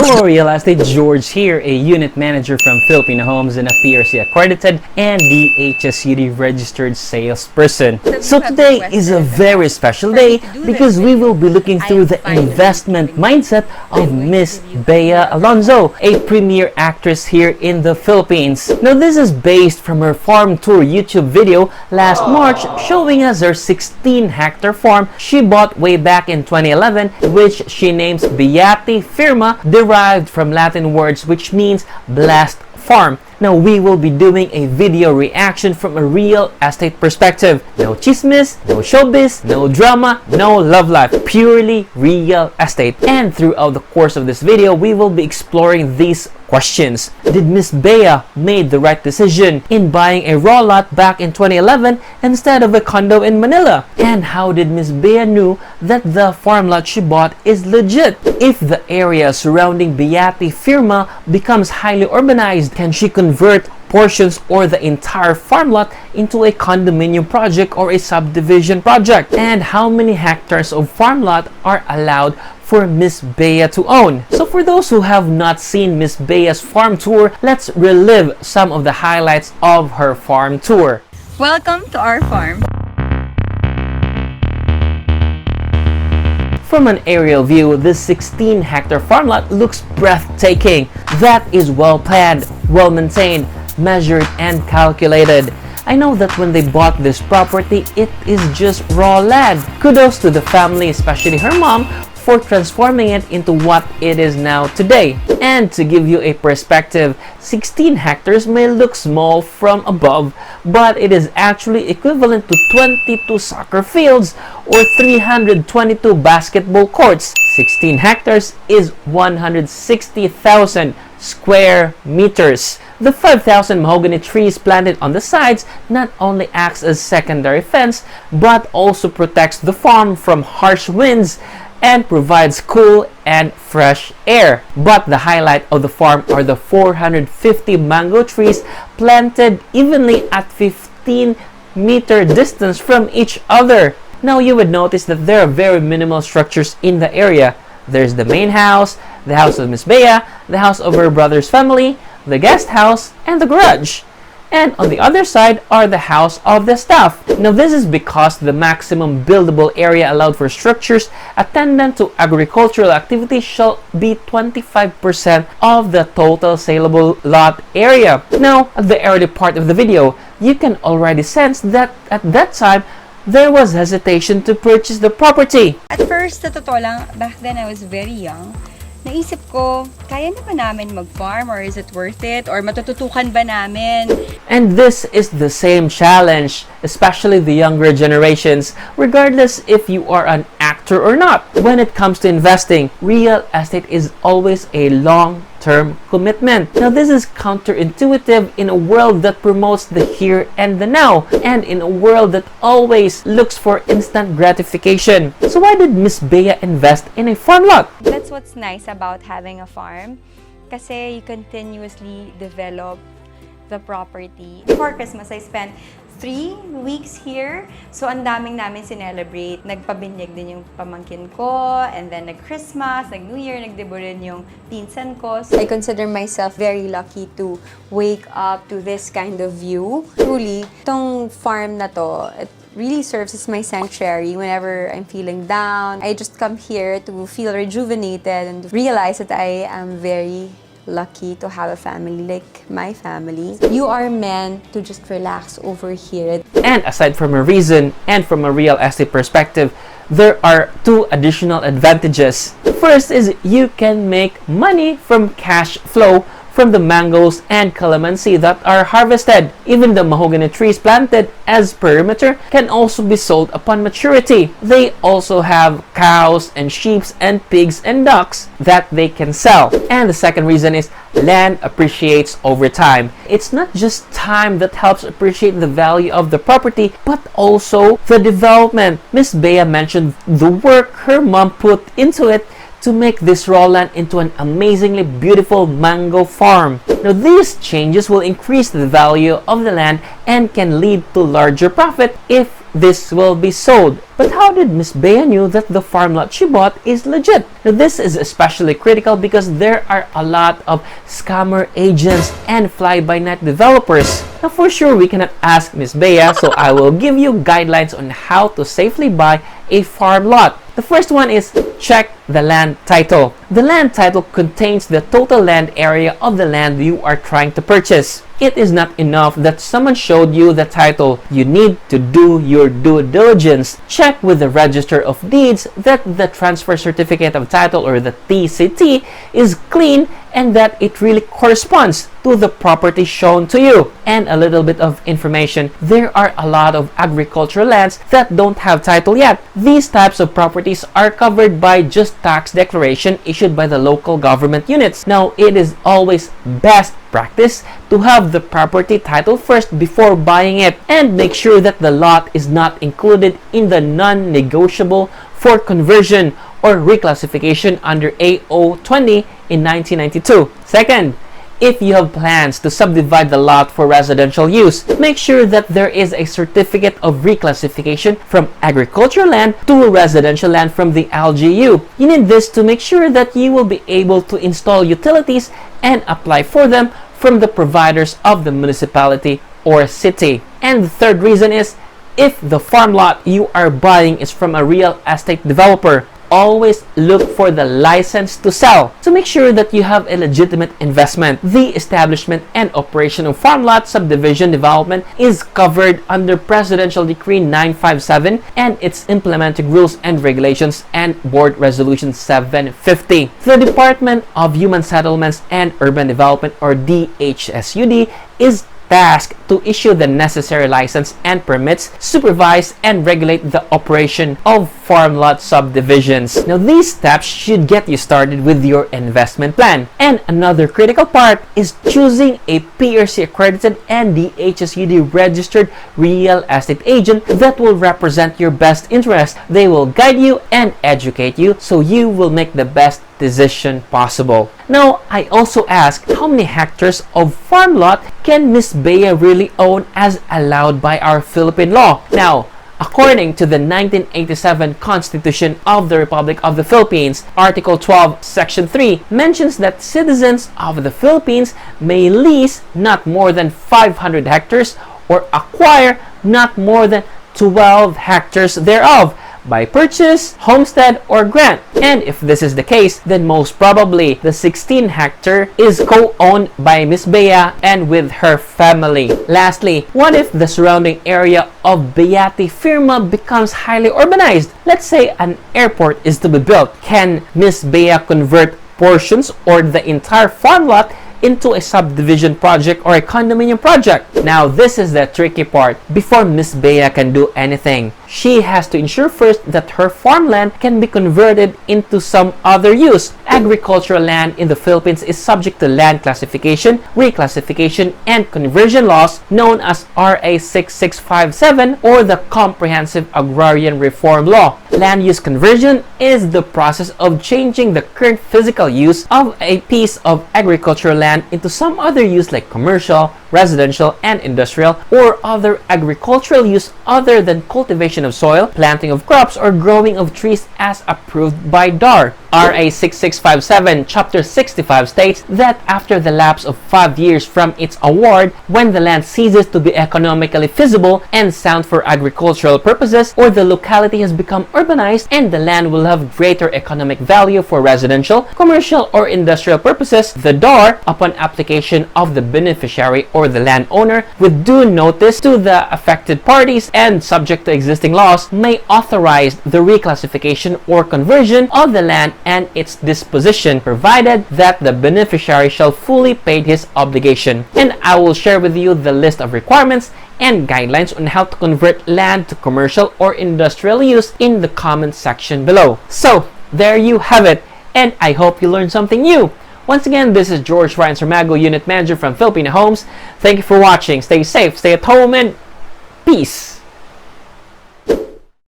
Hello Real Estate, George here, a unit manager from Filipino Homes and a PRC accredited and DHSUD registered salesperson. So today is a very special day because we will be looking through the investment mindset of Ms Bea Alonzo, a premier actress here in the Philippines. Now this is based from her farm tour YouTube video last March showing us her 16-hectare farm she bought way back in 2011, which she names Beati Firma, derived from Latin words which means blessed farm. Now we will be doing a video reaction from a real estate perspective. No chismis, no showbiz, no drama, no love life, purely real estate. And throughout the course of this video, we will be exploring these questions. Did Ms Bea made the right decision in buying a raw lot back in 2011 instead of a condo in Manila? And how did Ms Bea knew that the farm lot she bought is legit? If the area surrounding Beati Firma becomes highly urbanized, can she convert portions or the entire farm lot into a condominium project or a subdivision project? And how many hectares of farm lot are allowed for Ms Bea to own? So for those who have not seen Ms Bea's farm tour, let's relive some of the highlights of her farm tour. Welcome to our farm. From an aerial view, this 16-hectare farm lot looks breathtaking. That is well planned, well maintained, measured, and calculated. I know that when they bought this property, it is just raw land. Kudos to the family, especially her mom, for transforming it into what it is now today. And to give you a perspective, 16 hectares may look small from above, but it is actually equivalent to 22 soccer fields or 322 basketball courts. 16 hectares is 160,000 square meters. The 5,000 mahogany trees planted on the sides not only acts as secondary fence, but also protects the farm from harsh winds and provides cool and fresh air. But the highlight of the farm are the 450 mango trees planted evenly at 15-meter distance from each other. Now you would notice that there are very minimal structures in the area. There's the main house, the house of Ms Bea, the house of her brother's family, the guest house, and the garage. And on the other side are the house of the staff. Now this is because the maximum buildable area allowed for structures attendant to agricultural activities shall be 25% of the total saleable lot area. Now at the early part of the video, you can already sense that at that time, there was hesitation to purchase the property. At first, sa totoo lang, back then I was very young. Naisip ko, kaya na ba namin mag-farm or is it worth it? Or matututukan ba namin? And this is the same challenge, especially the younger generations, regardless if you are an actor or not. When it comes to investing, real estate is always a long-term commitment. Now this is counterintuitive in a world that promotes the here and the now, and in a world that always looks for instant gratification. So why did Ms Bea invest in a farm lot? That's what's nice about having a farm. Kasi you continuously develop the property. Before Christmas, I spent 3 weeks here. So, ang daming namin sinelebrate. Nagpabinyag din yung pamangkin ko. And then, nag-Christmas, nag-New Year, nag-debo rin yung pinsan ko. So, I consider myself very lucky to wake up to this kind of view. Truly, itong farm na to, it really serves as my sanctuary whenever I'm feeling down. I just come here to feel rejuvenated and realize that I am very lucky to have a family like my family. You are meant to just relax over here. And aside from a reason and from a real estate perspective, there are 2 additional advantages. First is you can make money from cash flow from the mangoes and calamansi that are harvested. Even the mahogany trees planted as perimeter can also be sold upon maturity. They also have cows and sheep and pigs and ducks that they can sell. And the second reason is land appreciates over time. It's not just time that helps appreciate the value of the property, but also the development. Ms Bea mentioned the work her mom put into it to make this raw land into an amazingly beautiful mango farm. Now, these changes will increase the value of the land and can lead to larger profit if this will be sold. But how did Ms Bea knew that the farm lot she bought is legit? Now, this is especially critical because there are a lot of scammer agents and fly-by-night developers. Now, for sure, we cannot ask Ms Bea, so I will give you guidelines on how to safely buy a farm lot. The first one is check the land title. The land title contains the total land area of the land you are trying to purchase. It is not enough that someone showed you the title. You need to do your due diligence. Check with the Register of Deeds that the Transfer Certificate of Title, or the TCT, is clean and that it really corresponds to the property shown to you. And a little bit of information, there are a lot of agricultural lands that don't have title yet. These types of properties are covered by just tax declaration issued by the local government units. Now, it is always best practice to have the property title first before buying it, and make sure that the lot is not included in the non-negotiable for conversion or reclassification under AO 20 in 1992. Second, if you have plans to subdivide the lot for residential use, make sure that there is a certificate of reclassification from agricultural land to residential land from the LGU. You need this to make sure that you will be able to install utilities and apply for them from the providers of the municipality or city. And the third reason is, if the farm lot you are buying is from a real estate developer, always look for the license to sell to make sure that you have a legitimate investment. The establishment and operation of farm lot subdivision development is covered under Presidential Decree 957 and its implementing rules and regulations and Board Resolution 750. The Department of Human Settlements and Urban Development, or DHSUD, is tasked to issue the necessary license and permits, supervise and regulate the operation of farm lot subdivisions. Now, these steps should get you started with your investment plan. And another critical part is choosing a PRC accredited and DHSUD registered real estate agent that will represent your best interest. They will guide you and educate you so you will make the best decision possible. Now, I also asked, how many hectares of farm lot can Ms Bea really own as allowed by our Philippine law? Now, according to the 1987 Constitution of the Republic of the Philippines, Article 12, Section 3 mentions that citizens of the Philippines may lease not more than 500 hectares or acquire not more than 12 hectares thereof by purchase, homestead, or grant. And if this is the case, then most probably the 16-hectare is co-owned by Ms Bea and with her family. Lastly, what if the surrounding area of Beati Firma becomes highly urbanized? Let's say an airport is to be built. Can Ms Bea convert portions or the entire farm lot into a subdivision project or a condominium project? Now, this is the tricky part. Before Ms Bea can do anything, she has to ensure first that her farmland can be converted into some other use. Agricultural land in the Philippines is subject to land classification, reclassification, and conversion laws known as RA 6657 or the Comprehensive Agrarian Reform Law. Land use conversion is the process of changing the current physical use of a piece of agricultural land into some other use like commercial, residential, and industrial, or other agricultural use other than cultivation of soil, planting of crops, or growing of trees as approved by DAR. RA 6657 Chapter 65 states that after the lapse of 5 years from its award, when the land ceases to be economically feasible and sound for agricultural purposes, or the locality has become urbanized and the land will have greater economic value for residential, commercial, or industrial purposes, the DAR, upon application of the beneficiary or the landowner with due notice to the affected parties and subject to existing laws, may authorize the reclassification or conversion of the land and its disposition, provided that the beneficiary shall fully pay his obligation. And I will share with you the list of requirements and guidelines on how to convert land to commercial or industrial use in the comment section below. So, there you have it, and I hope you learned something new. Once again, this is George Ryan Sarmago, Unit Manager from Filipino Homes. Thank you for watching. Stay safe, stay at home, and peace!